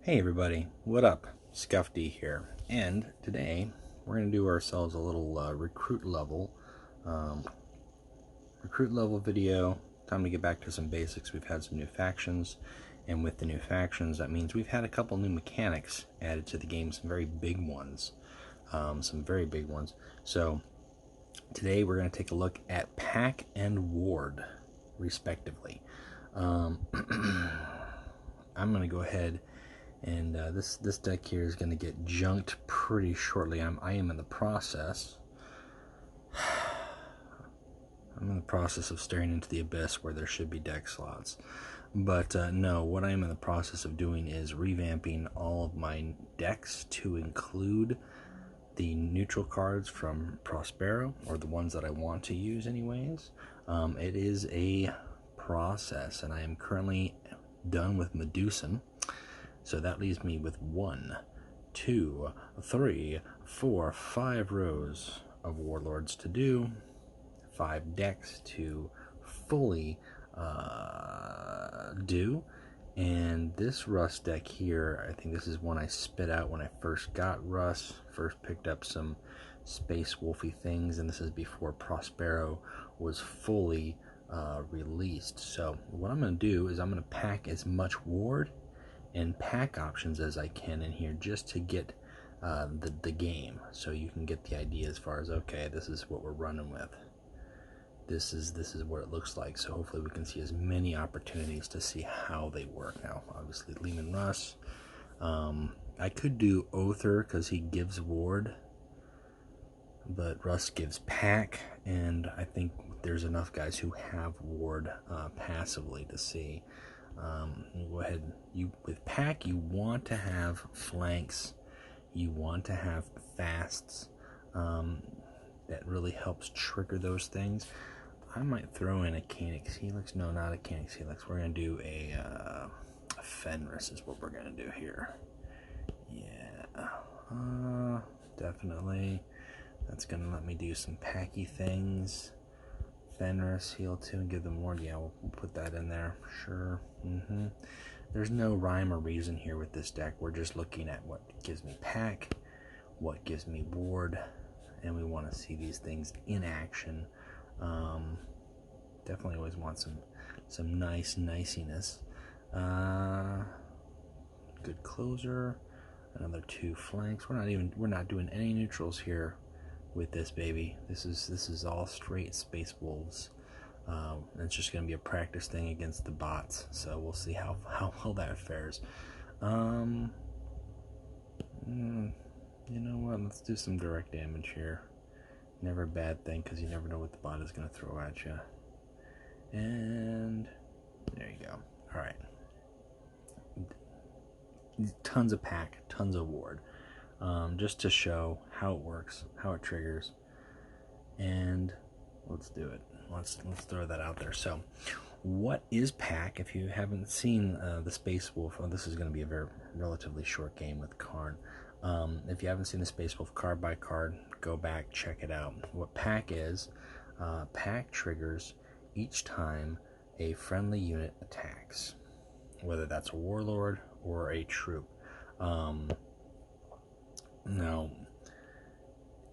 Hey everybody, what up? Scuff D here, and today we're going to do ourselves a little recruit level video. Time to get back to some basics. We've had some new factions, and with the new factions, that means we've had a couple new mechanics added to the game, some very big ones. So today we're going to take a look at Pack and Ward, respectively. I'm going to go ahead and this deck here is going to get junked pretty shortly. I am in the process. I'm in the process of staring into the abyss where there should be deck slots. But no, what I am in the process of doing is revamping all of my decks to include the neutral cards from Prospero, or the ones that I want to use anyways. It is a process, and I am currently done with Medusan. So that leaves me with 1, 2, 3, 4, 5 rows of warlords to do, 5 decks to fully do. And this Rust deck here, I think this is one I spit out when I first got Rust, first picked up some Space Wolfy things, and this is before Prospero was fully released. So what I'm going to do is I'm going to pack as much ward and pack options as I can in here, just to get the game, so you can get the idea as far as, okay, this is what we're running with. This is what it looks like. So hopefully we can see as many opportunities to see how they work. Now, obviously, Lehman Russ. I could do Othar because he gives ward, but Russ gives pack, and I think there's enough guys who have ward passively to see. Go ahead. With pack, you want to have flanks, you want to have fasts. That really helps trigger those things. I might throw in a Calyx Helix. No, not a Calyx Helix. We're gonna do a Fenris is what we're gonna do here. Yeah, definitely. That's gonna let me do some packy things. Fenris, heal 2 and give them ward. Yeah, we'll put that in there. Sure. There's no rhyme or reason here with this deck. We're just looking at what gives me pack, what gives me ward, and we want to see these things in action. Definitely always want some niciness. Good closer. Another 2 flanks. We're not doing any neutrals here with this baby. This is all straight Space Wolves. It's just going to be a practice thing against the bots, so we'll see how well that fares. You know what? Let's do some direct damage here. Never a bad thing, because you never know what the bot is going to throw at you. And there you go. All right. Tons of pack, tons of ward. Just to show how it works, how it triggers, and let's do it. Let's throw that out there. So, what is pack? If you haven't seen the Space Wolf, this is going to be a relatively short game with Karn. If you haven't seen the Space Wolf card by card, go back, check it out. What pack is? Pack triggers each time a friendly unit attacks, whether that's a warlord or a troop. Now,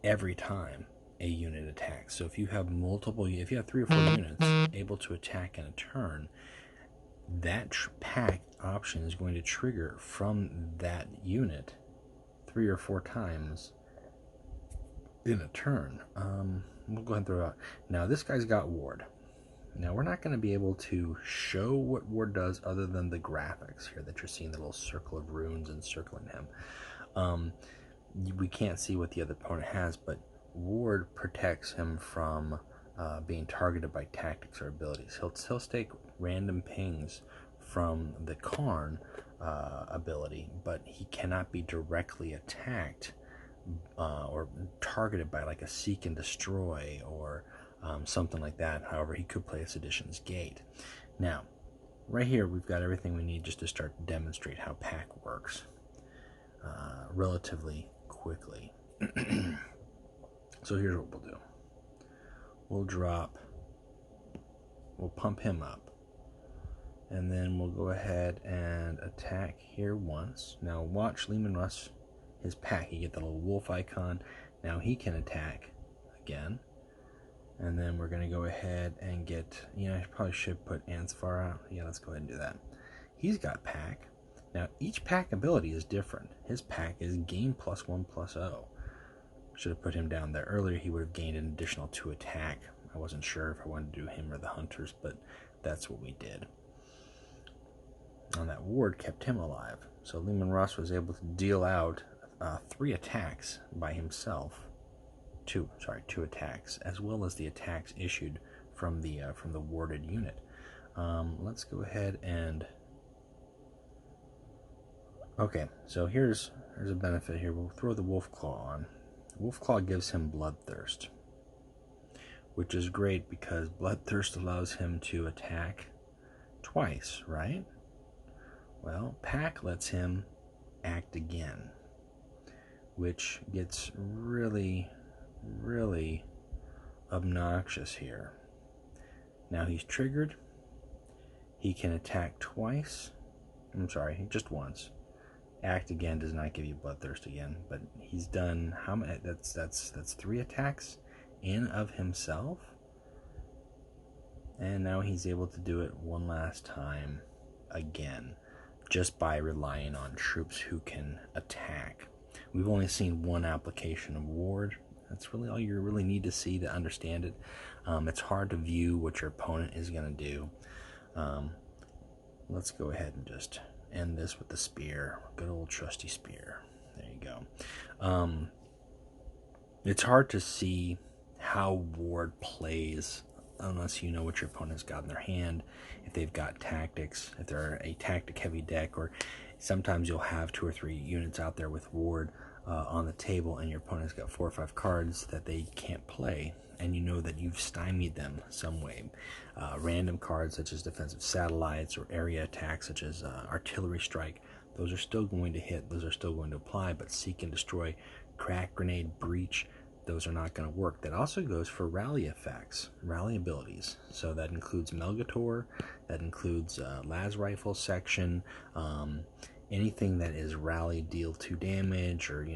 every time a unit attacks. So if you have 3 or 4 units able to attack in a turn, that pack option is going to trigger from that unit 3 or 4 times in a turn. We'll go ahead and throw it out. Now, this guy's got ward. Now, we're not going to be able to show what ward does other than the graphics here that you're seeing, the little circle of runes encircling him. We can't see what the other opponent has, but ward protects him from being targeted by tactics or abilities. He'll take random pings from the Karn ability, but he cannot be directly attacked or targeted by like a seek and destroy or something like that. However, he could play a Sedition's Gate. Now, right here we've got everything we need just to start to demonstrate how pack works relatively quickly. So here's what we'll do. We'll pump him up, And then we'll go ahead and attack here once. Now watch Leman Russ, his pack. You get the little wolf icon. Now he can attack again. And then we're going to go ahead and get, I probably should put Ansfar out. Yeah, let's go ahead and do that. He's got pack. Now each pack ability is different. His pack is gain +1/+0. Should have put him down there earlier. He would have gained an additional 2 attack. I wasn't sure if I wanted to do him or the hunters, but that's what we did. And that ward kept him alive. So Leman Russ was able to deal out 3 attacks by himself. 2 attacks, as well as the attacks issued from the warded unit. Let's go ahead and... Okay, so here's a benefit here. We'll throw the Wolf Claw on. Wolf Claw gives him Bloodthirst, which is great because Bloodthirst allows him to attack twice, right? Well, Pack lets him act again, which gets really, really obnoxious here. Now he's triggered. He can attack twice. I'm sorry, just once. Act again does not give you Bloodthirst again, but he's done how many? That's 3 attacks in of himself, and now he's able to do it one last time again, just by relying on troops who can attack. We've only seen 1 application of ward. That's really all you really need to see to understand it. It's hard to view what your opponent is going to do. Let's go ahead and just end this with the spear. Good old trusty spear. There you go. It's hard to see how ward plays unless you know what your opponent's got in their hand, if they've got tactics, if they're a tactic heavy deck, or sometimes you'll have 2 or 3 units out there with ward on the table and your opponent's got 4 or 5 cards that they can't play, and you know that you've stymied them some way. Random cards such as defensive satellites or area attacks such as artillery strike, those are still going to hit, those are still going to apply, but seek and destroy, crack, grenade, breach, those are not going to work. That also goes for rally effects, rally abilities. So that includes Melgator, that includes Las Rifle section, anything that is rally, deal 2 damage, or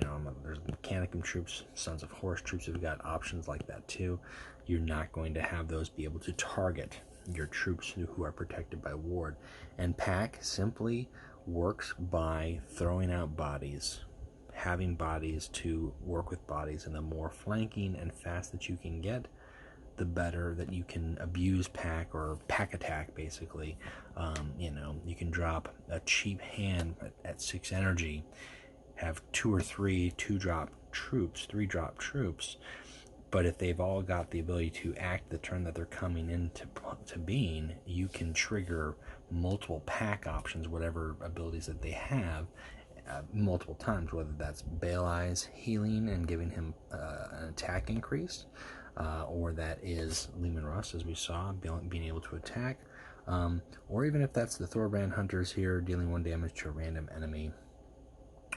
there's Mechanicum troops, Sons of Horus troops have got options like that too. You're not going to have those be able to target your troops who are protected by ward. And Pack simply works by throwing out bodies, having bodies to work with bodies, and the more flanking and fast that you can get, the better that you can abuse Pack, or Pack attack basically. You can drop a cheap hand at 6 energy, have 2 or 3 2-drop troops, 3-drop troops, but if they've all got the ability to act the turn that they're coming into being, you can trigger multiple Pack options, whatever abilities that they have, multiple times, whether that's Bale Eyes healing and giving him an attack increase, or that is Leman Russ, as we saw, being able to attack, or even if that's the Thorbrand Hunters here dealing 1 damage to a random enemy,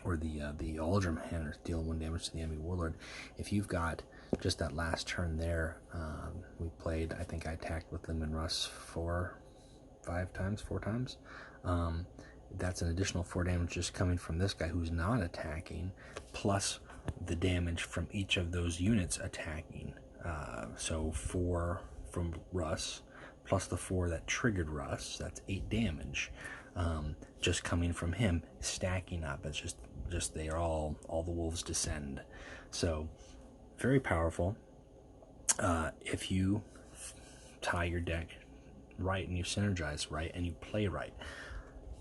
or the Aldrum Hunters dealing 1 damage to the enemy warlord. If you've got just that last turn there, we played, I think I attacked with Leman Russ 4 times. That's an additional 4 damage just coming from this guy who's not attacking, plus the damage from each of those units attacking. So 4 from Russ, plus the 4 that triggered Russ, that's 8 damage. Just coming from him, stacking up. It's just they are all the wolves descend. So very powerful. If you tie your deck right and you synergize right and you play right.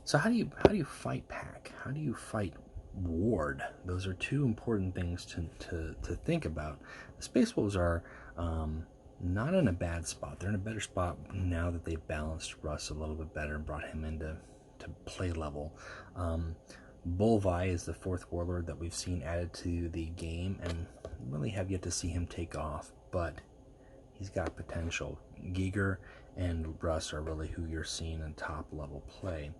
So how do you fight Pack? How do you fight ward? Those are 2 important things to think about. The Space Wolves are not in a bad spot. They're in a better spot now that they've balanced Russ a little bit better and brought him into play level. Bolvi is the 4th warlord that we've seen added to the game, and really have yet to see him take off, but he's got potential. Giger and Russ are really who you're seeing in top level play.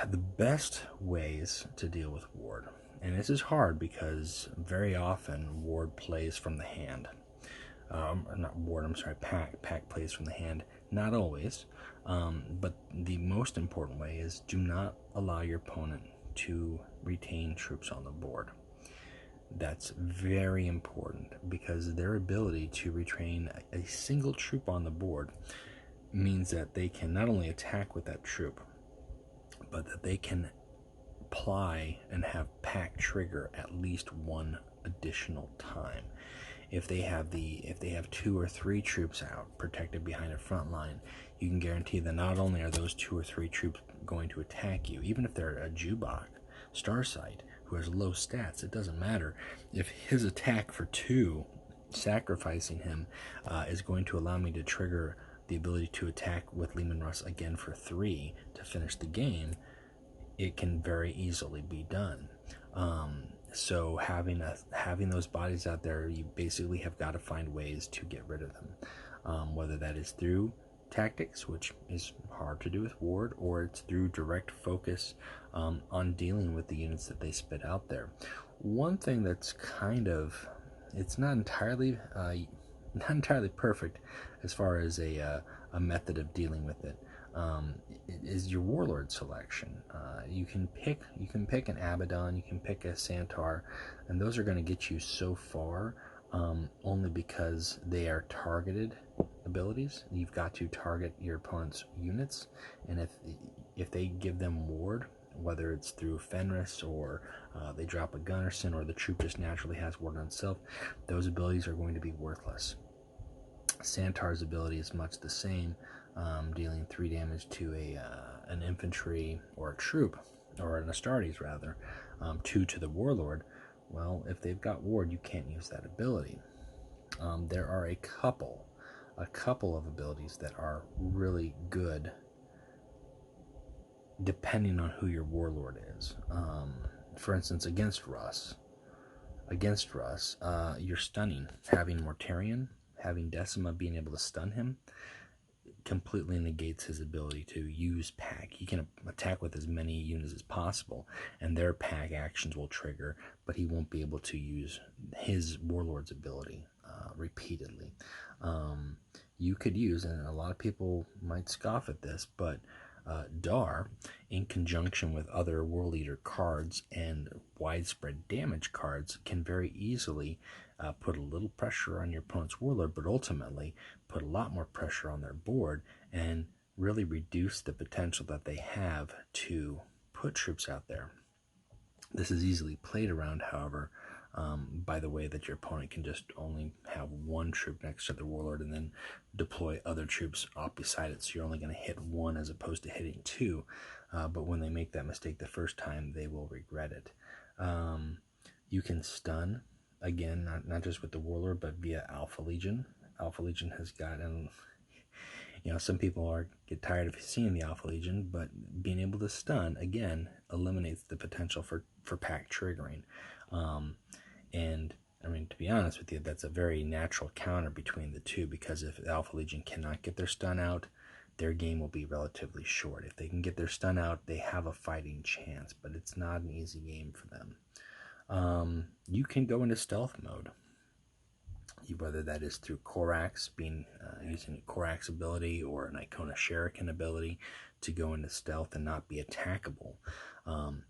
The best ways to deal with ward, and this is hard because very often ward plays from the hand. not ward, I'm sorry, pack plays from the hand. Not always, but the most important way is do not allow your opponent to retain troops on the board. That's very important because their ability to retain a single troop on the board means that they can not only attack with that troop, but that they can apply and have pack trigger at least one additional time. If they have 2 or 3 troops out protected behind a front line, you can guarantee that not only are those 2 or 3 troops going to attack you, even if they're a Jubok, Starsight, who has low stats, it doesn't matter. If his attack for 2, sacrificing him, is going to allow me to trigger the ability to attack with Leman Russ again for 3 to finish the game, it can very easily be done. So having those bodies out there, you basically have got to find ways to get rid of them, whether that is through tactics, which is hard to do with ward, or it's through direct focus on dealing with the units that they spit out there. One thing that's it's not entirely perfect as far as a method of dealing with it. Is your warlord selection. You can pick an Abaddon, you can pick a Centaur, and those are going to get you so far, only because they are targeted abilities. You've got to target your opponent's units, and if they give them ward, whether it's through Fenris or they drop a Gunnarsson or the troop just naturally has ward on itself, those abilities are going to be worthless. Centaur's ability is much the same, dealing 3 damage to an infantry or a troop, or an Astartes rather, 2 to the warlord. Well, if they've got ward, you can't use that ability. There are a couple of abilities that are really good depending on who your warlord is. For instance, against Russ, you're stunning. Having Mortarion, having Decima being able to stun him, completely negates his ability to use pack. He can attack with as many units as possible, and their pack actions will trigger, but he won't be able to use his warlord's ability repeatedly. You could use, and a lot of people might scoff at this, but Dar, in conjunction with other World Eater cards and widespread damage cards, can very easily put a little pressure on your opponent's warlord, but ultimately put a lot more pressure on their board and really reduce the potential that they have to put troops out there. This is easily played around, however, by the way that your opponent can just only have 1 troop next to the warlord and then deploy other troops off beside it, so you're only going to hit 1 as opposed to hitting 2, but when they make that mistake the first time, they will regret it. You can stun, again, not just with the warlord, but via Alpha Legion. Alpha Legion has gotten, some people get tired of seeing the Alpha Legion, but being able to stun, again, eliminates the potential for pack triggering. And, to be honest with you, that's a very natural counter between the two, because if Alpha Legion cannot get their stun out, their game will be relatively short. If they can get their stun out, they have a fighting chance, but it's not an easy game for them. You can go into stealth mode, whether that is through Korax, using a Korax ability or an Icona Shuriken ability to go into stealth and not be attackable. And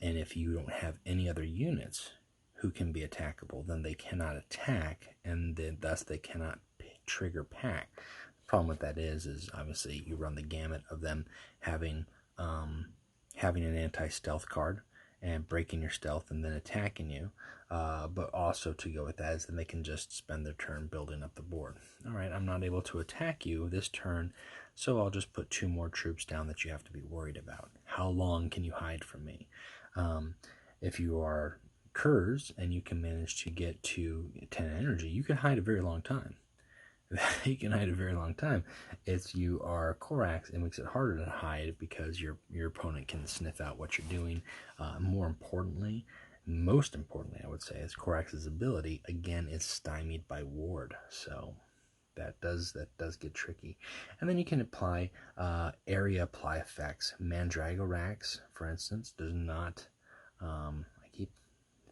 if you don't have any other units who can be attackable, then they cannot attack, and then thus they cannot trigger pack. The problem with that is obviously you run the gamut of them having an anti-stealth card and breaking your stealth and then attacking you, but also to go with that is then they can just spend their turn building up the board. All right, I'm not able to attack you this turn, so I'll just put 2 more troops down that you have to be worried about. How long can you hide from me? If you are Kurz and you can manage to get to 10 energy, you can hide a very long time. You can hide a very long time. If you are Korax, it makes it harder to hide because your opponent can sniff out what you're doing. Most importantly, I would say, is Korax's ability, again, is stymied by ward. So that does get tricky. And then you can apply area apply effects. Mandragorax, for instance, does not,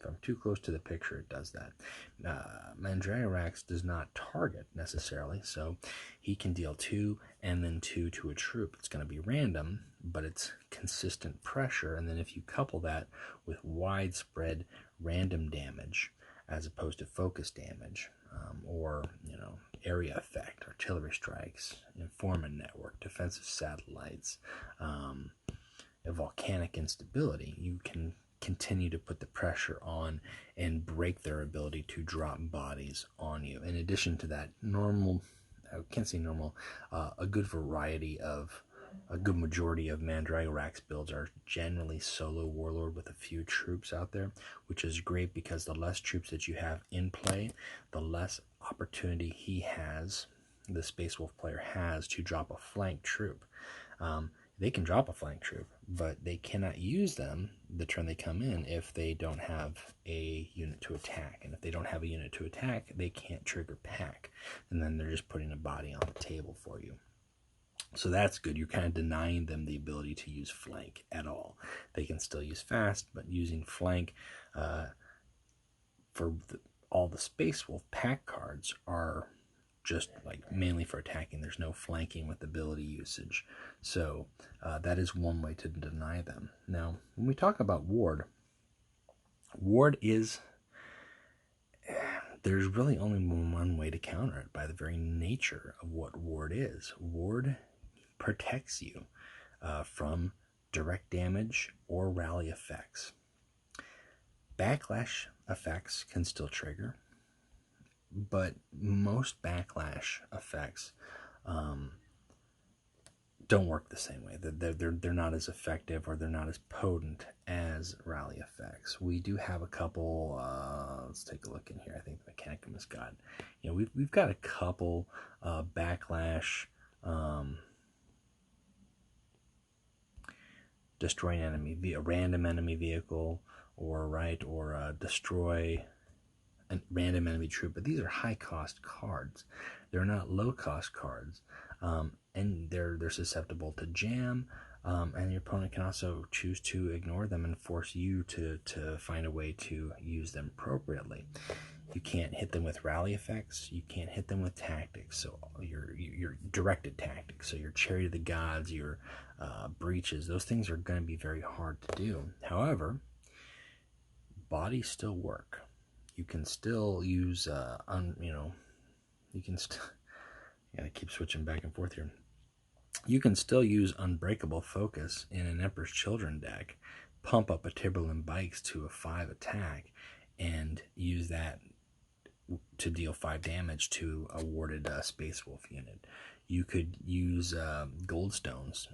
If I'm too close to the picture, it does that. Mandragorax does not target necessarily, so he can deal 2 and then 2 to a troop. It's going to be random, but it's consistent pressure. And then if you couple that with widespread random damage as opposed to focus damage, or area effect, artillery strikes, informant network, defensive satellites, a volcanic instability, you can continue to put the pressure on and break their ability to drop bodies on you. In addition to that, a good majority of Mandragorax builds are generally solo warlord with a few troops out there, which is great because the less troops that you have in play, the less opportunity the Space Wolf player has to drop a flank troop. They can drop a flank troop, but they cannot use them the turn they come in if they don't have a unit to attack. And if they don't have a unit to attack, they can't trigger pack. And then they're just putting a body on the table for you. So that's good. You're kind of denying them the ability to use flank at all. They can still use fast, but using flank all the Space Wolf pack cards are just like mainly for attacking. There's no flanking with ability usage. So that is one way to deny them. Now, when we talk about Ward is, there's really only one way to counter it by the very nature of what Ward is. Ward protects you from direct damage or rally effects. Backlash effects can still trigger, but most backlash effects don't work the same way. They're not as effective, or they're not as potent as rally effects. We do have a couple. Let's take a look in here. I think the Mechanicum has got. We've got a couple backlash. Destroy an enemy, a random enemy vehicle, or destroy a random enemy troop. But these are high-cost cards. They're not low-cost cards, and they're susceptible to jam. And your opponent can also choose to ignore them and force you to find a way to use them appropriately. You can't hit them with rally effects. You can't hit them with tactics. So your directed tactics. So your Chariot of the Gods, your breaches. Those things are going to be very hard to do. However, bodies still work. You can still use you can still. Gotta keep switching back and forth here. You can still use Unbreakable Focus in an Emperor's Children deck, pump up a Timberland Bikes to a 5 attack, and use that to deal 5 damage to a warded Space Wolf unit. You could use Goldstone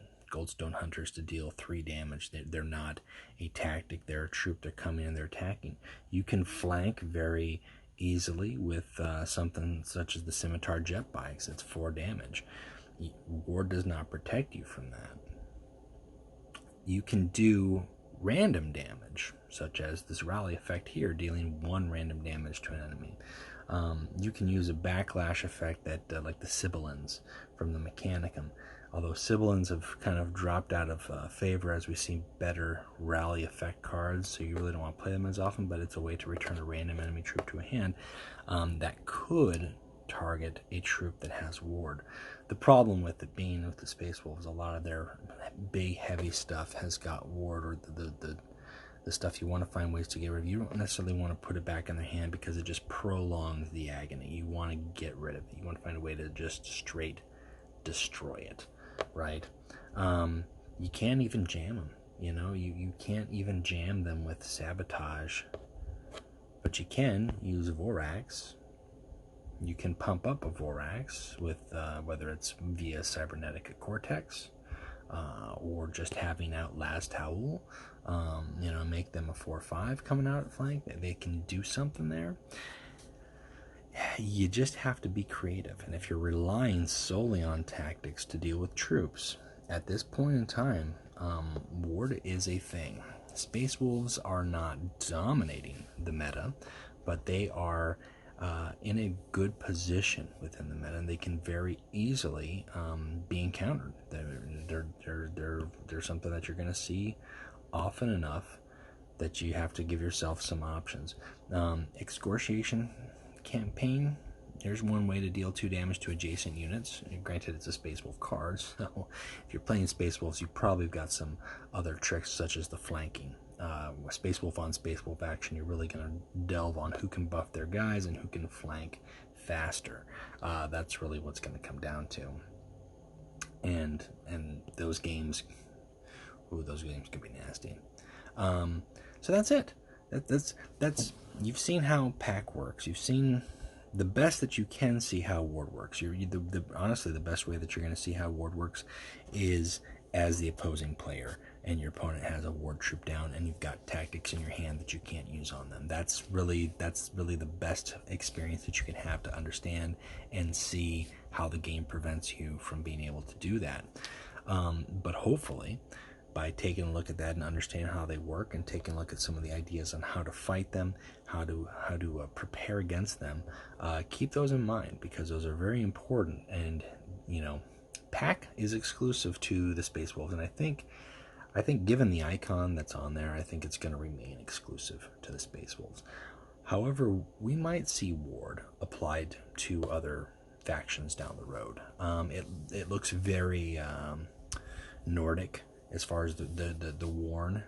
Hunters to deal 3 damage. They're not a tactic, they're a troop, they're coming and they're attacking. You can flank very easily with something such as the Scimitar Jet Bikes. It's 4 damage. Ward does not protect you from that. You can do random damage, such as this rally effect here, dealing 1 random damage to an enemy. You can use a backlash effect that like the Sibyllins from the Mechanicum. Although Sibyllins have kind of dropped out of favor as we see better rally effect cards, so you really don't want to play them as often, but it's a way to return a random enemy troop to a hand that could target a troop that has ward. The problem with it being with the Space Wolves, a lot of their big heavy stuff has got ward, or the stuff you want to find ways to get rid of. You don't necessarily want to put it back in their hand because it just prolongs the agony. You want to get rid of it. You want to find a way to just straight destroy it, right? You can't even jam them. You can't even jam them with sabotage, but you can use Vorax. You can pump up a Vorax with whether it's via Cybernetica Cortex or just having out Last Howl, make them a 4/5 coming out at flank. They can do something there. You just have to be creative. And if you're relying solely on tactics to deal with troops, at this point in time, ward is a thing. Space Wolves are not dominating the meta, but they are in a good position within the meta, and they can very easily be encountered. They're something that you're going to see often enough that you have to give yourself some options. Excoriation campaign. There's one way to deal 2 damage to adjacent units. Granted, it's a Space Wolf card, so if you're playing Space Wolves, you've probably got some other tricks, such as the flanking. Space Wolf on Space Wolf action, you're really going to delve on who can buff their guys and who can flank faster. That's really what's going to come down to. And those games, those games can be nasty. So that's it. That's you've seen how pack works. You've seen the best that you can see how ward works. Honestly, the best way that you're going to see how ward works is as the opposing player, and your opponent has a ward troop down, and you've got tactics in your hand that you can't use on them. That's really the best experience that you can have to understand and see how the game prevents you from being able to do that. But hopefully, by taking a look at that and understanding how they work, and taking a look at some of the ideas on how to fight them, how to prepare against them, keep those in mind, because those are very important. And pack is exclusive to the Space Wolves, and I think given the icon that's on there, I think it's going to remain exclusive to the Space Wolves. However, we might see ward applied to other factions down the road. It looks very Nordic as far as the rune.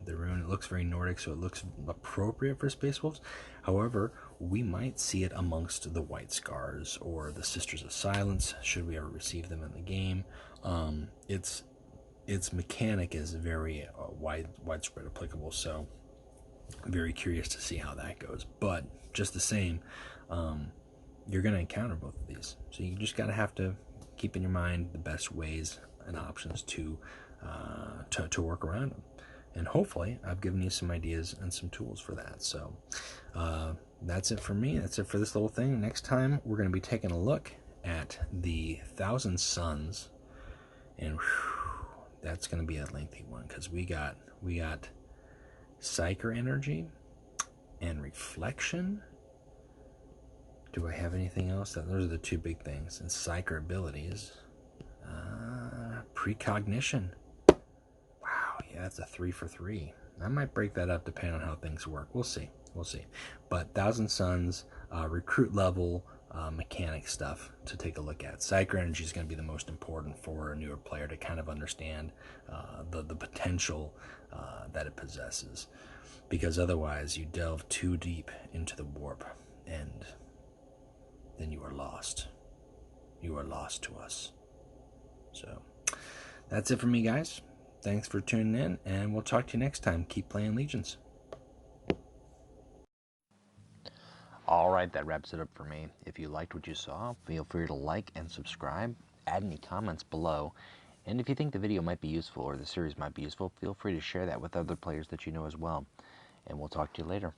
It looks very Nordic, so it looks appropriate for Space Wolves. However, we might see it amongst the White Scars or the Sisters of Silence, should we ever receive them in the game. Its mechanic is very widespread applicable, so I'm very curious to see how that goes. But just the same, you're going to encounter both of these, so you just have to keep in your mind the best ways and options to work around them. And hopefully I've given you some ideas and some tools for that. So that's it for me. That's it for this little thing. Next time we're going to be taking a look at the Thousand Suns, and that's going to be a lengthy one, because we got Psyker Energy and Reflection. Do I have anything else? Those are the 2 big things. And Psyker abilities. Precognition. Wow, yeah, that's a 3 for 3. I might break that up depending on how things work. We'll see. But Thousand Suns, recruit level, mechanic stuff to take a look at. Psyker Energy is going to be the most important for a newer player to kind of understand the potential that it possesses, because otherwise you delve too deep into the warp, and then you are lost. You are lost to us. So that's it for me, guys. Thanks for tuning in, and we'll talk to you next time. Keep playing Legions. Alright, that wraps it up for me. If you liked what you saw, feel free to like and subscribe. Add any comments below. And if you think the video might be useful, or the series might be useful, feel free to share that with other players that you know as well. And we'll talk to you later.